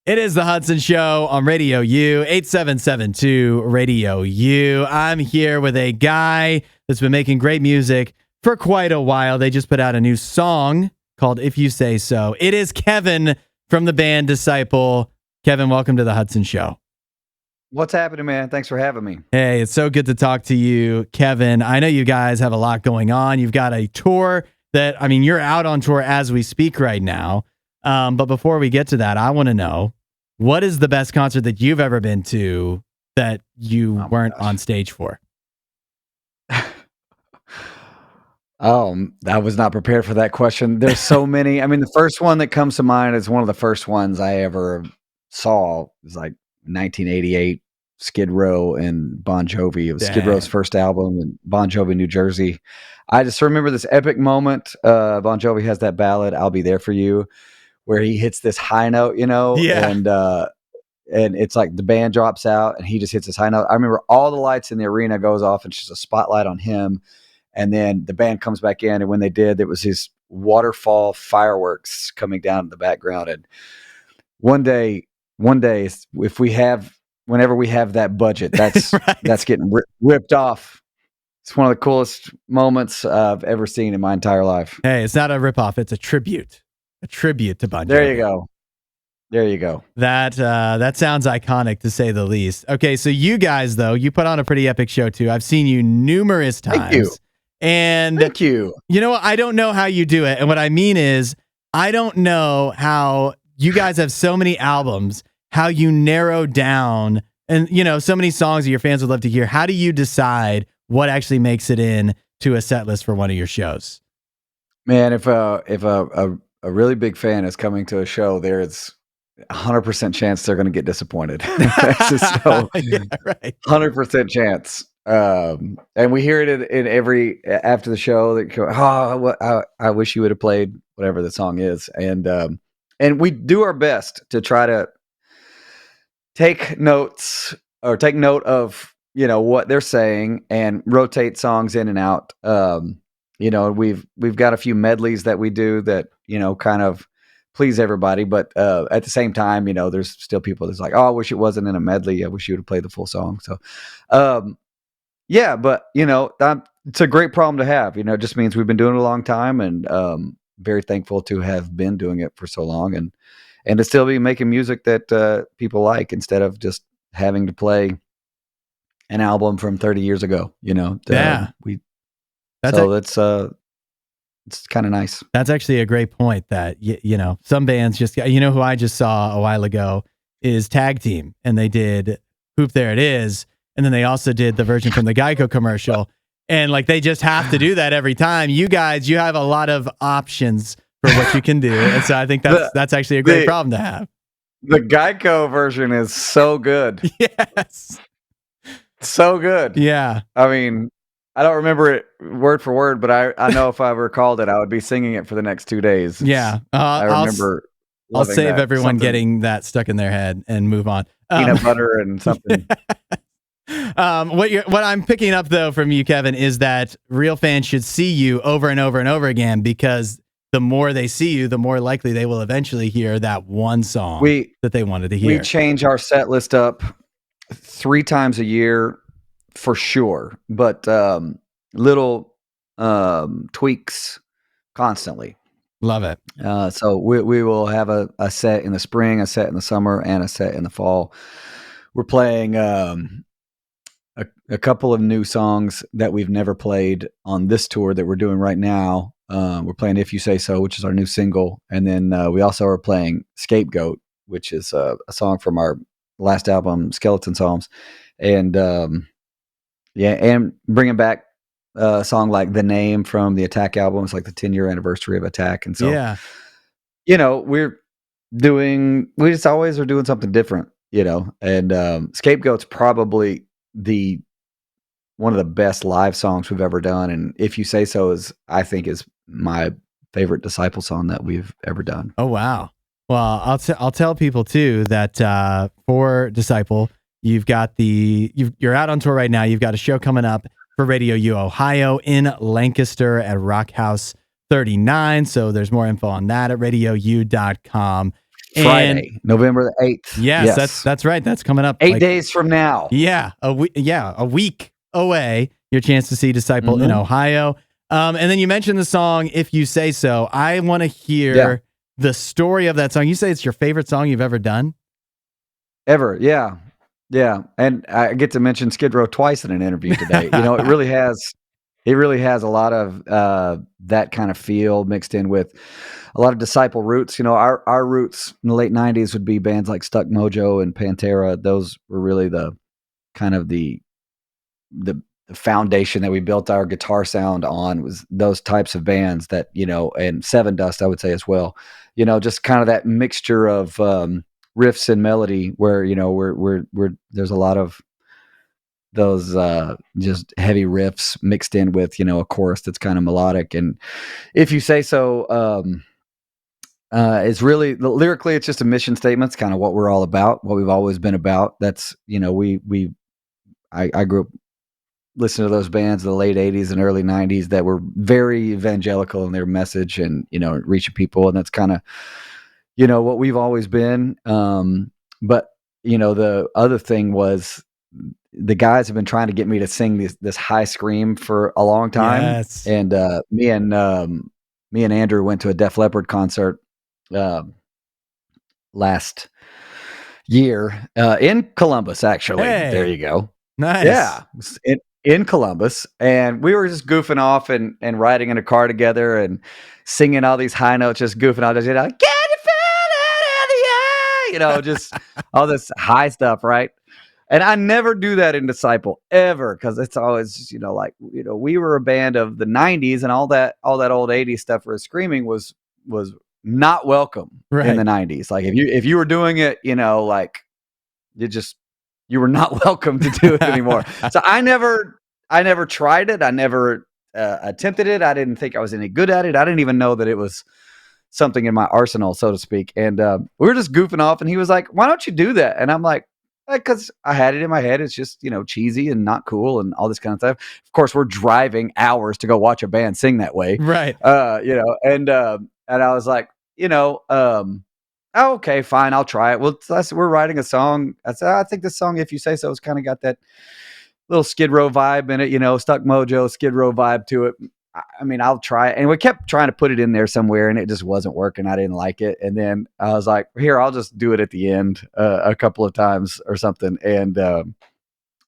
It is the Hudson Show on Radio U, 8772 Radio U. I'm here with a guy that's been making great music for quite a while. They just put out a new song called If You Say So. It is Kevin from the band Disciple. Kevin, welcome to the Hudson Show. What's happening, man? Thanks for having me. Hey, it's so good to talk to you, Kevin. I know you guys have a lot going on. You've got a tour you're out on tour as we speak right now. But before we get to that, I want to know, what is the best concert that you've ever been to that you weren't on stage for? Oh, I was not prepared for that question. There's so many. I mean, the first one that comes to mind is one of the first ones I ever saw. It was like 1988, Skid Row and Bon Jovi. It was Skid Row's first album in Bon Jovi, New Jersey. I just remember this epic moment. Bon Jovi has that ballad, I'll Be There For You, where he hits this high note, and it's like the band drops out and he just hits this high note. I remember all the lights in the arena goes off and it's just a spotlight on him. And then the band comes back in, and when they did, it was these waterfall fireworks coming down in the background. And one day, whenever we have that budget, that's right. That's getting ripped off. It's one of the coolest moments I've ever seen in my entire life. Hey, it's not a ripoff; it's a tribute. A tribute to Bon Jovi. There you go. That sounds iconic, to say the least. Okay, so you guys, though, you put on a pretty epic show too. I've seen you numerous times. Thank you. And thank you. You know what? I don't know how you do it. And what I mean is, I don't know how you guys have so many albums, how you narrow down, and so many songs that your fans would love to hear. How do you decide what actually makes it in to a set list for one of your shows? Man, if a really big fan is coming to a show, there's 100% chance they're going to get disappointed. That's just so, yeah, right. 100% chance. And we hear it in every after the show that go, I wish you would have played whatever the song is, and we do our best to try to take note of what they're saying and rotate songs in and out. We've got a few medleys that we do that kind of please everybody, but at the same time, there's still people that's like, I wish it wasn't in a medley. I wish you would have played the full song. So, yeah, but it's a great problem to have. It just means we've been doing it a long time, and very thankful to have been doing it for so long, and to still be making music that people like instead of just having to play an album from 30 years ago. It's kind of nice. That's actually a great point. That some bands just who I just saw a while ago is Tag Team, and they did Hoop There It Is. And then they also did the version from the Geico commercial. And they just have to do that every time. You guys, you have a lot of options for what you can do. And so I think that's actually a great problem to have. The Geico version is so good. Yes. So good. Yeah. I mean, I don't remember it word for word, but I know if I recalled it, I would be singing it for the next 2 days. Yeah. I remember. I'll save everyone getting that stuck in their head and move on. Peanut butter and something. What I'm picking up though from you, Kevin, is that real fans should see you over and over and over again, because the more they see you, the more likely they will eventually hear that one song that they wanted to hear. We change our set list up 3 times a year for sure, but little tweaks constantly. Love it. So we will have a set in the spring, a set in the summer, and a set in the fall. We're playing a couple of new songs that we've never played on this tour that we're doing right now. We're playing If You Say So, which is our new single. And then we also are playing Scapegoat, which is a song from our last album, Skeleton Psalms. And and bringing back a song like The Name from the Attack album. It's like the 10-year anniversary of Attack. And so, we just always are doing something different, and Scapegoat's probably one of the best live songs we've ever done. And If You Say So I think is my favorite Disciple song that we've ever done. Oh, wow. Well, I'll tell people too that for Disciple, you're out on tour right now. You've got a show coming up for RadioU Ohio in Lancaster at Rock House 39. So there's more info on that at radiou.com. Friday, November the 8th. Yes, that's right. That's coming up 8 days from now. Yeah, a week away. Your chance to see Disciple in Ohio. And then you mentioned the song "If You Say So." I want to hear the story of that song. You say it's your favorite song you've ever done? Ever, yeah. And I get to mention Skid Row twice in an interview today. It really has a lot of that kind of feel mixed in with a lot of Disciple roots. Our roots in the late 90s would be bands like Stuck Mojo and Pantera. Those were really the kind of the foundation that we built our guitar sound on, was those types of bands that, and Seven Dust, I would say as well, just kind of that mixture of riffs and melody where, we're there's a lot of those just heavy riffs mixed in with, a chorus that's kind of melodic. And If You Say So, it's really lyrically, it's just a mission statement. It's kind of what we're all about, what we've always been about. That's, I grew up listening to those bands in the late 80s and early 90s that were very evangelical in their message and, reaching people. And that's kind of, what we've always been. But, the other thing was the guys have been trying to get me to sing this high scream for a long time. Yes. And me and Andrew went to a Def Leppard concert last year in Columbus, actually. Hey. There you go. Nice. Yeah. In Columbus, and we were just goofing off and riding in a car together and singing all these high notes, just goofing off, just, can you feel it in the air? Just all this high stuff, right? And I never do that in Disciple ever, because it's always, we were a band of the 90s, and all that old 80s stuff for screaming was not welcome in the 90s. Like if you were doing it, you were not welcome to do it anymore. So I never tried it. I never attempted it. I didn't think I was any good at it. I didn't even know that it was something in my arsenal, so to speak. And we were just goofing off, and he was like, "Why don't you do that?" And I'm like, because I had it in my head. It's just, cheesy and not cool and all this kind of stuff. Of course, we're driving hours to go watch a band sing that way. Right. And I was like, oh, okay, fine, I'll try it. Well, we're writing a song. I think this song, If You Say So, has kind of got that little Skid Row vibe in it, Stuck Mojo, Skid Row vibe to it. I mean, I'll try it. And we kept trying to put it in there somewhere, and it just wasn't working. I didn't like it. And then I was like, here, I'll just do it at the end a couple of times or something. And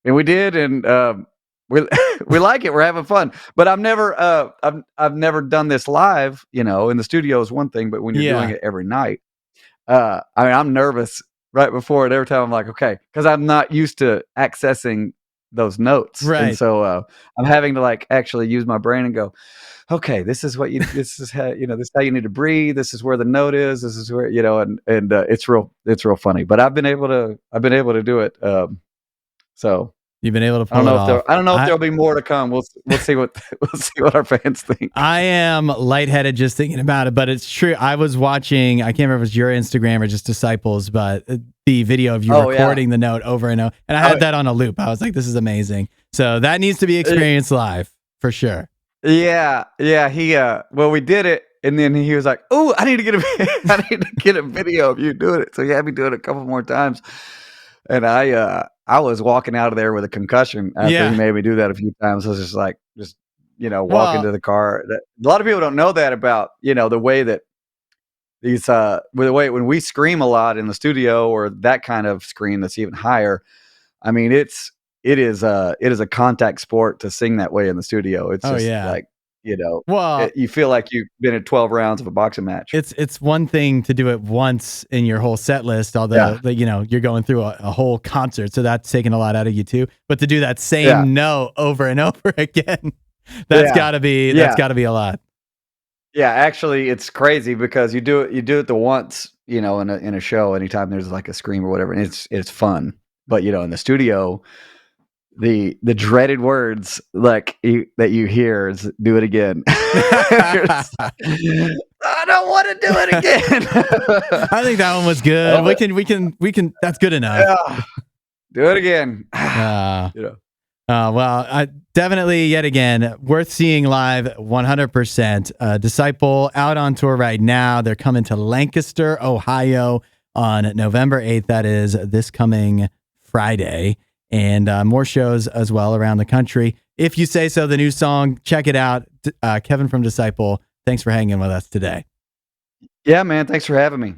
we did, and we we like it. We're having fun. But I've never done this live, in the studio is one thing, but when you're doing it every night, I'm nervous right before it every time. I'm like, okay, because I'm not used to accessing those notes, right? And so I'm having to actually use my brain and go, okay, this is how this is how you need to breathe. This is where the note is. This is where and it's real funny. But I've been able to do it. So you've been able to pull it off. I don't know if there'll be more to come. We'll see what our fans think. I am lightheaded just thinking about it, but it's true. I was watching, I can't remember if it was your Instagram or just Disciples, but the video of you recording the note over and over. And I had that on a loop. I was like, this is amazing. So that needs to be experienced live for sure. Yeah. He we did it, and then he was like, "Oh, I need to get a video of you doing it." So he had me do it a couple more times, and I was walking out of there with a concussion after he made me do that a few times. I was just walking to the car. A lot of people don't know that about the way that these when we scream a lot in the studio, or that kind of scream that's even higher. I mean, it is a contact sport to sing that way in the studio. It's you feel like you've been in 12 rounds of a boxing match. It's one thing to do it once in your whole set list, although you're going through a whole concert, so that's taking a lot out of you too. But to do that same note over and over again, that's gotta be a lot. Yeah, actually, it's crazy because you do it the once, in a show, anytime there's like a scream or whatever, and it's fun. But in the studio, the dreaded words that you hear is "do it again." I don't want to do it again. I think that one was good. We can. That's good enough. Yeah. Do it again. Well, definitely yet again worth seeing live. 100%. Disciple out on tour right now. They're coming to Lancaster, Ohio, on November 8th. That is this coming Friday. And more shows as well around the country. If You Say So, the new song, check it out. Kevin from Disciple, thanks for hanging with us today. Yeah, man. Thanks for having me.